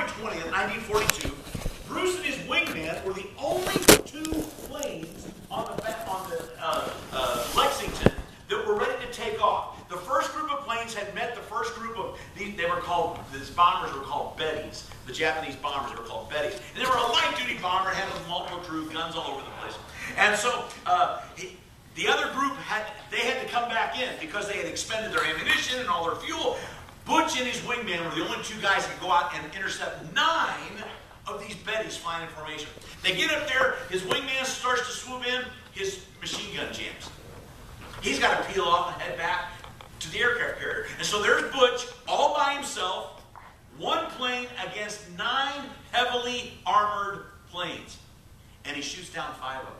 February 20th, 1942, Bruce and his wingman were the only two planes on the Lexington that were ready to take off. The first group of planes had met the first group of, these bombers were called Bettys. The Japanese bombers were called Bettys. And they were a light-duty bomber, had a multiple crew, guns all over the place. And so the other group, had to come back in because they had expended their ammunition and all their fuel. Butch and his wingman were the only two guys that could go out and intercept 9 of these Bettys flying in formation. They get up there, his wingman starts to swoop in, his machine gun jams. He's got to peel off and head back to the aircraft carrier. And so there's Butch all by himself, one plane against 9 heavily armored planes. And he shoots down 5 of them.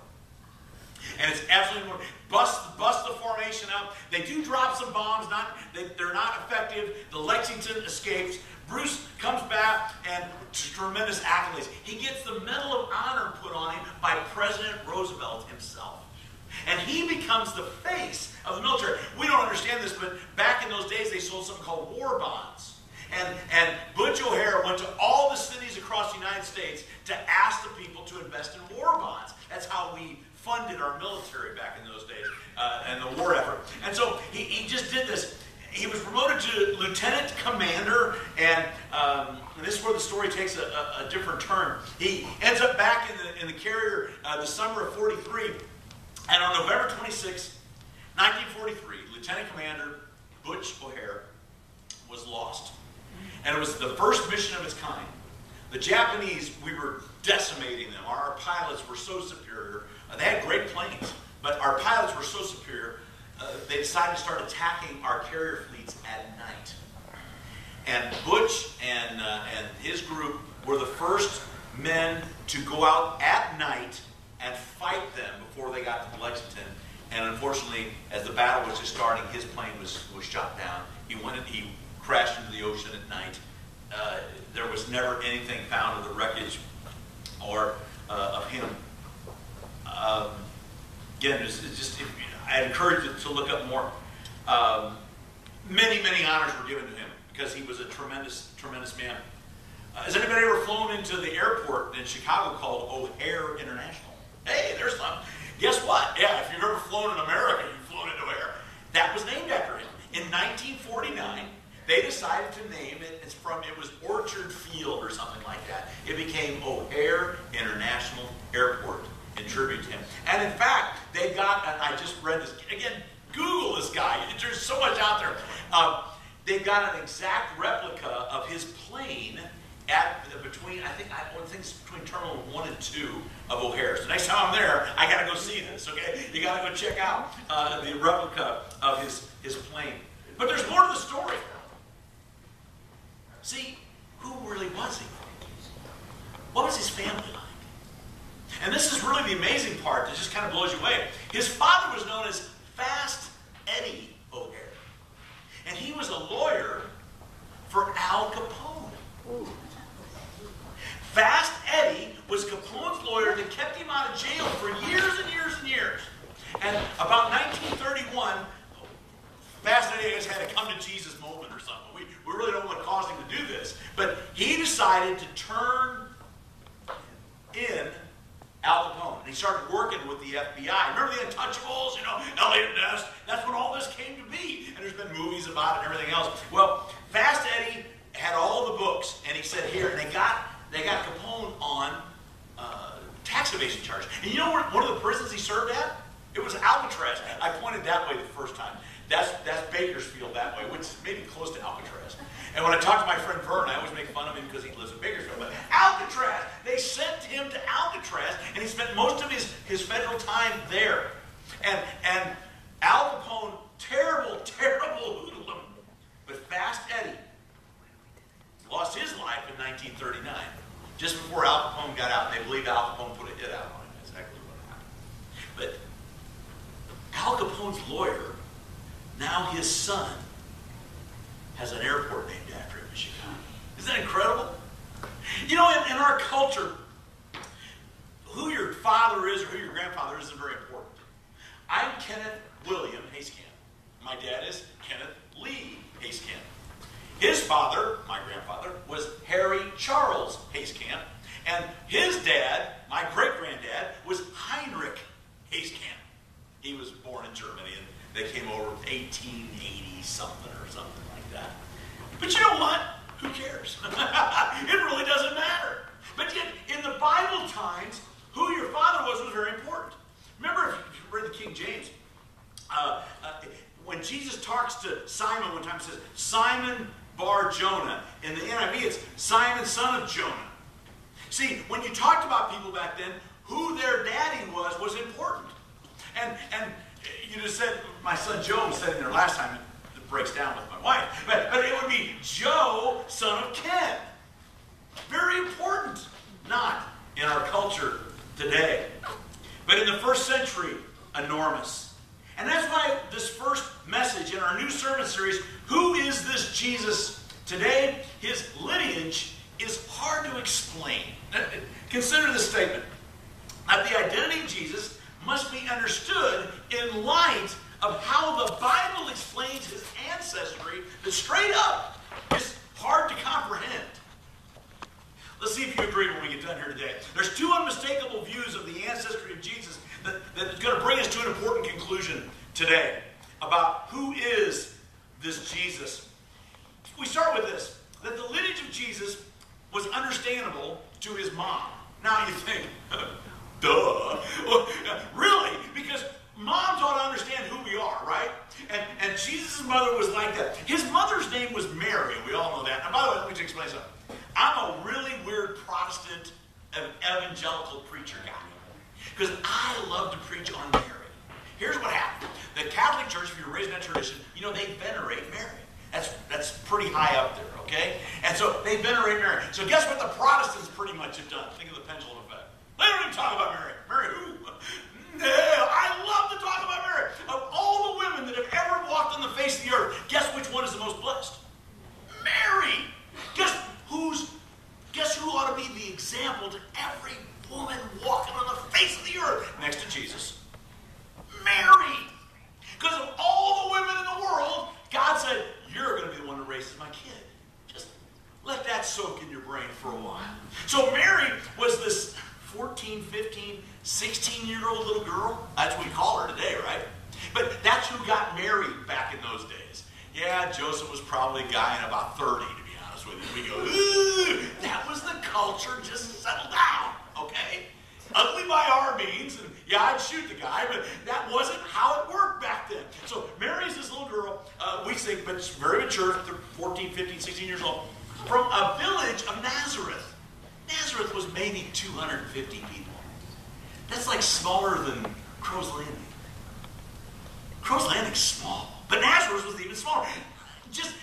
And it's absolutely bust the formation up. They do drop some bombs. They're not effective. The Lexington escapes. Bruce comes back and tremendous accolades. He gets the Medal of Honor put on him by President Roosevelt himself. And he becomes the face of the military. We don't understand this, but back in those days they sold something called war bonds. And Butch O'Hare went to all the cities across the United States to ask the people to invest in war bonds. That's how we funded our military back in those days and the war effort. And so he just did this. He was promoted to lieutenant commander, and this is where the story takes a different turn. He ends up back in the carrier the summer of 43, and on November 26, 1943, Lieutenant Commander Butch O'Hare was lost. And it was the first mission of its kind. The Japanese, we were decimating them. Our pilots were so superior. They had great planes, but our pilots were so superior, they decided to start attacking our carrier fleets at night. And Butch and his group were the first men to go out at night and fight them before they got to Lexington. And unfortunately, as the battle was just starting, his plane was shot down. He crashed into the ocean at night. There was never anything found of the wreckage or of him. Again, I encourage you to look up more. Many, many honors were given to him because he was a tremendous, tremendous man. Has anybody ever flown into the airport in Chicago called O'Hare International? Hey, there's some. Guess what? Yeah, if you've ever flown in America, you've flown into O'Hare. That was named after him. In 1949, they decided to name it. It was Orchard Field or something like that. It became O'Hare International Airport in tribute to him. And in fact, they got, and I just read this, again, Google this guy. There's so much out there. They got an exact replica of his plane between Terminal 1 and 2 of O'Hare. So next time I'm there, I got to go see this, okay? You got to go check out the replica of his plane. But there's more to the story. See, who really was he? What was his family like? And this is really the amazing part that just kind of blows you away. His father was known as Fast Eddie O'Hare. And he was a lawyer for Al Capone. Ooh. Fast Eddie was Capone's lawyer that kept him out of jail for years and years and years. And about 1931, Fast Eddie has had a come-to-Jesus moment or something. We really don't know what caused him to do this. But he decided to turn in Al Capone. And he started working with the FBI. Remember the Untouchables? Elliot Ness? That's when all this came to be. And there's been movies about it and everything else. Well, Fast Eddie had all the books. And he said, here, and they got Capone on tax evasion charge. And you know where one of the prisons he served at? It was Alcatraz. I pointed that way the first time. That's Bakersfield that way, which is maybe close to Alcatraz. And when I talk to my friend Vern, I always make fun of him because he lives in Bakersfield. But Alcatraz, they sent him to Alcatraz, and he spent most of his federal time there. And Al Capone, terrible, terrible hoodlum. But Fast Eddie lost his life in 1939, just before Al Capone got out. And they believe Al Capone put a hit out on him. That's exactly what happened. But Al Capone's lawyer, now his son, has an airport named after him in Chicago. Isn't that incredible? In our culture, who your father is or who your grandfather is very important. I'm Kenneth William Haskamp. My dad is Kenneth Lee Haskamp. His father, my grandfather, was Harry Charles Hayskamp. And his dad, my great-granddad, was Heinrich Hayskamp. He was born in Germany, and they came over 1880-something or something like that. But you know what? Who cares? It really doesn't matter. But yet, in the Bible times, who your father was very important. Remember, if you read the King James, when Jesus talks to Simon one time, he says, Simon Bar-Jonah. In the NIV, it's Simon, son of Jonah. See, when you talked about people back then, who their daddy was important. And you just said, my son Joe was sitting there last time, it breaks down with my wife, but it would be Joe, son of Ken. Very important. Not in our culture today. But in the first century, enormous. And that's why this first message in our new sermon series, who is this Jesus today? His lineage is hard to explain. Consider this statement, that the identity of Jesus must be understood in light of how the Bible explains his ancestry that straight up is hard to comprehend. Let's see if you agree when we get done here today. There's two unmistakable views of the ancestry of Jesus that is going to bring us to an important conclusion today about who is this Jesus. We start with this, that the lineage of Jesus was understandable to his mom. Now you think, duh. Well, really? Because moms ought to understand who we are, right? And Jesus' mother was like that. His mother's name was Mary. We all know that. And by the way, let me just explain something. I'm a really weird Protestant evangelical preacher guy. Because I love to preach on Mary. Here's what happened. The Catholic Church, if you're raised in that tradition, you know, they venerate Mary. That's pretty high up there, okay? And so they venerate Mary. So guess what the Protestants pretty much have done? Think of the pendulum effect. They don't even talk about Mary. Mary who? No, I love to talk about Mary. Of all the women that have ever walked on the face of the earth, guess which one is the most blessed? Mary. Guess who ought to be the example to every woman walking on the face of the earth next to Jesus? Mary. Because of all the women in the world, God said, you're going to be the one who raises my kid. Just let that soak in your brain for a while. So Mary was this 14, 15, 16-year-old little girl. That's what we call her today, right? But that's who got married back in those days. Yeah, Joseph was probably a guy in about 30, to be honest with you. We go, ooh, that was the culture, just settle down, okay? Ugly by our means, and yeah, I'd shoot the guy, but that wasn't how it worked back then. So Mary's this little girl, we think, but very mature, 14, 15, 16 years old, from a village of Nazareth. Nazareth was maybe 250 people. That's like smaller than Crow's Landing. Crow's Landing's small, but Nazareth was even smaller. Just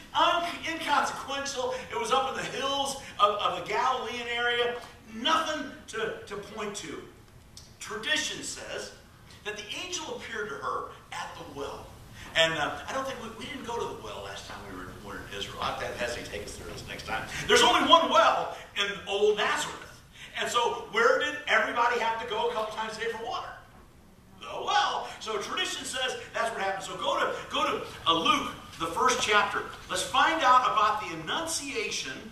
inconsequential. It was up in the hills of the Galilean area. Nothing to point to. Tradition says that the angel appeared to her at the well. And I don't think we didn't go to the well last time we were in Israel. I'll have to have Hesse take us through this next time. There's only one well in old Nazareth. And so where did everybody have to go a couple times a day for water? The well. So tradition says that's what happened. So go to Luke, the first chapter. Let's find out about the annunciation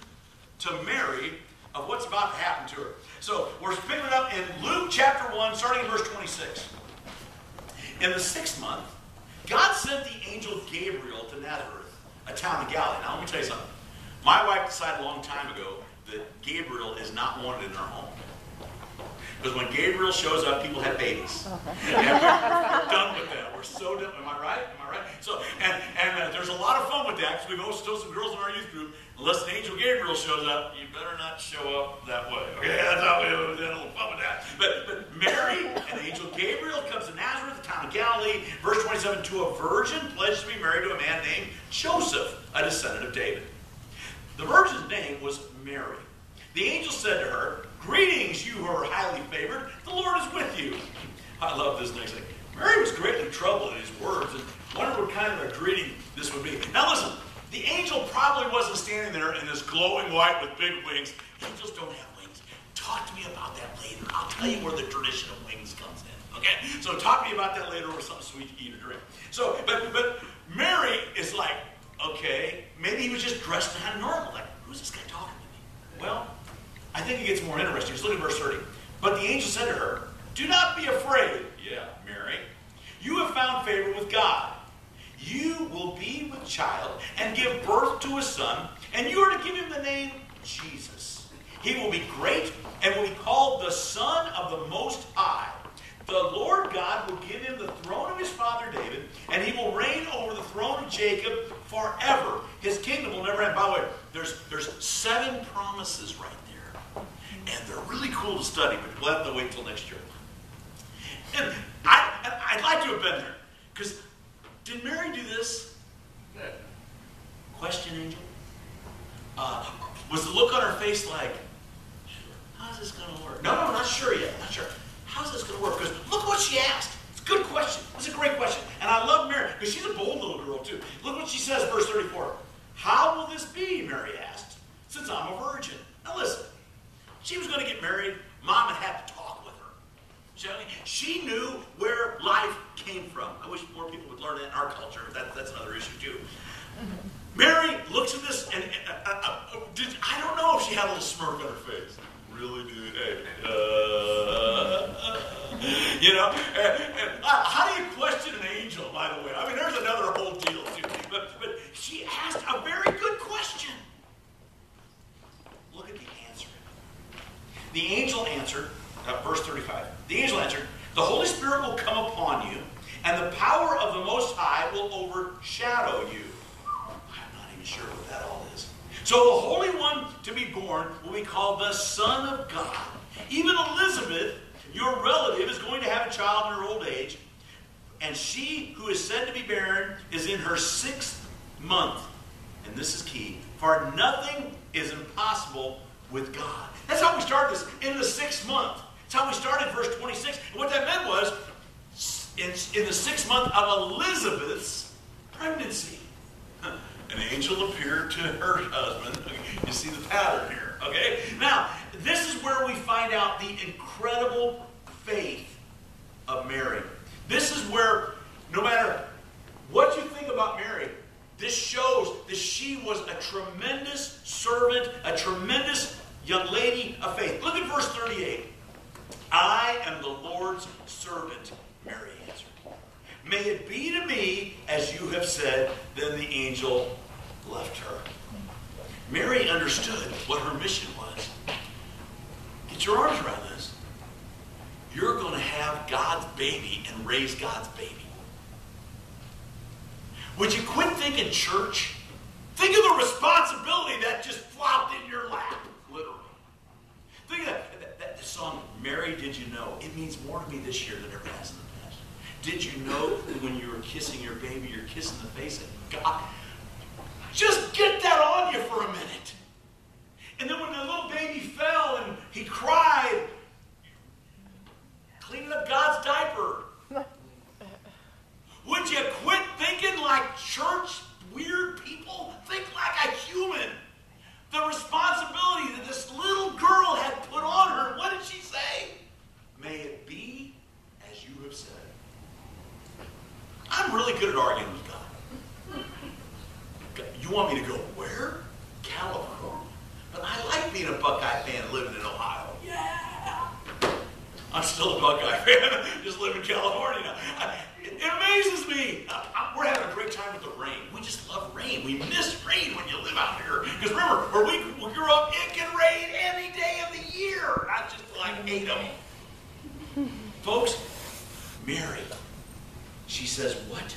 to Mary of what's about to happen to her. So we're picking it up in Luke chapter 1, starting in verse 26. In the 6th month, God sent the angel Gabriel to Nazareth, a town in Galilee. Now let me tell you something. My wife decided a long time ago that Gabriel is not wanted in our home. Because when Gabriel shows up, people have babies. And we're done with that. We're so done. Am I right? Am I right? So, and there's a lot of fun with that, because we've also told some girls in our youth group, unless an angel Gabriel shows up, you better not show up that way. Okay, that's how we have a little fun with that. But Mary and the angel Gabriel comes to Nazareth, the town of Galilee, verse 27, to a virgin pledged to be married to a man named Joseph, a descendant of David. The virgin's name was Mary. The angel said to her, "Greetings, you who are highly favored. The Lord is with you." I love this next thing. Mary was greatly troubled at his words and wondered what kind of a greeting this would be. Now listen, the angel probably wasn't standing there in this glowing white with big wings. Angels don't have wings. Talk to me about that later. I'll tell you where the tradition of wings comes in. Okay? So talk to me about that later, or something sweet to eat or drink. So, but Mary is like, okay, maybe he was just dressed kind of normal. Like, who's this guy talking to me? Well, I think it gets more interesting. Just look at verse 30. But the angel said to her, do not be afraid, Mary. You have found favor with God. You will be with child and give birth to a son, and you are to give him the name Jesus. He will be great and will be called the Son of the Most High. The Lord God will give him the throne of his father David, and he will reign over the throne of Jacob forever. His kingdom will never end. By the way, there's 7 promises right there. And they're really cool to study, but we'll have to wait until next year. And I'd like to have been there. Because did Mary do this? Question, angel? Was the look on her face like, how's this going to work? No, not sure yet. Not sure. How's this going to work? Because look what she asked. It's a good question. It's a great question. And I love Mary, because she's a bold little girl, too. Look what she says, verse 34. How will this be, Mary asked, since I'm a virgin? Now listen, she was going to get married. Mom had to talk with her. She knew where life came from. I wish more people would learn that in our culture. That's another issue, too. Mary looks at this, and I don't know if she had a little smirk on her face. Really, dude? Hey, how do you question an angel, by the way? I mean, there's another whole deal, too. But she asked a very good question. Look at the answer. The angel answered, verse 35. The angel answered, the Holy Spirit will come upon you, and the power of the Most High will overshadow you. I'm not even sure what that all is. So the Holy One to be born will be called the Son of God. Even Elizabeth, your relative, is going to have a child in her old age, and she who is said to be barren is in her 6th month. And this is key. For nothing is impossible with God. That's how we started this, in the 6th month. That's how we started verse 26. And what that meant was, in the 6th month of Elizabeth's pregnancy, an angel appeared to her husband. You see the pattern here, okay? Now, this is where we find out the incredible faith of Mary. This is where, no matter what you think about Mary, this shows that she was a tremendous servant, a tremendous young lady of faith. Look at verse 38. I am the Lord's servant, Mary answered. May it be to me as you have said. Then the angel left her. Mary understood what her mission was. Get your arms around this. You're going to have God's baby and raise God's baby. Would you quit thinking church? Think of the responsibility that just flopped in your lap, literally. Think of that song, Mary, Did You Know? It means more to me this year than it ever has in the past. Did you know that when you were kissing your baby, you're kissing the face of God? Just get that on you for a minute. And then when the little baby fell and he cried, cleaning up God's diaper. Would you quit thinking like church weird people? Think like a human. The responsibility that this little girl had put on her. What did she say? May it be as you have said. I'm really good at arguing with God. You want me to go where? California. But I like being a Buckeye fan living in Ohio. Yeah. I'm still a Buckeye fan. Just live in California now. It amazes me. We're having a great time with the rain. We just love rain. We miss rain when you live out here. Because remember, where we grew up, it can rain any day of the year. Not just like 8 of them. Folks, Mary, she says, what?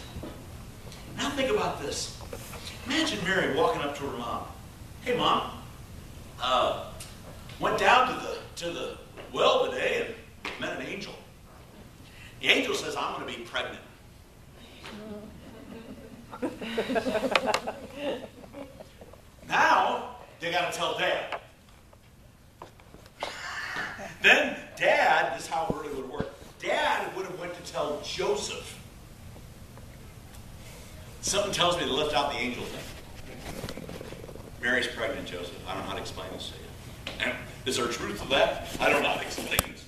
Now think about this. Imagine Mary walking up to her mom. Hey, Mom, went down to the well today and met an angel. The angel says, I'm going to be pregnant. Now, they got to tell Dad. Then Dad, this is how it really would work. Dad would have went to tell Joseph. Something tells me they left out the angel thing. Mary's pregnant, Joseph. I don't know how to explain this to you. And is there truth to that? I don't know how to explain this.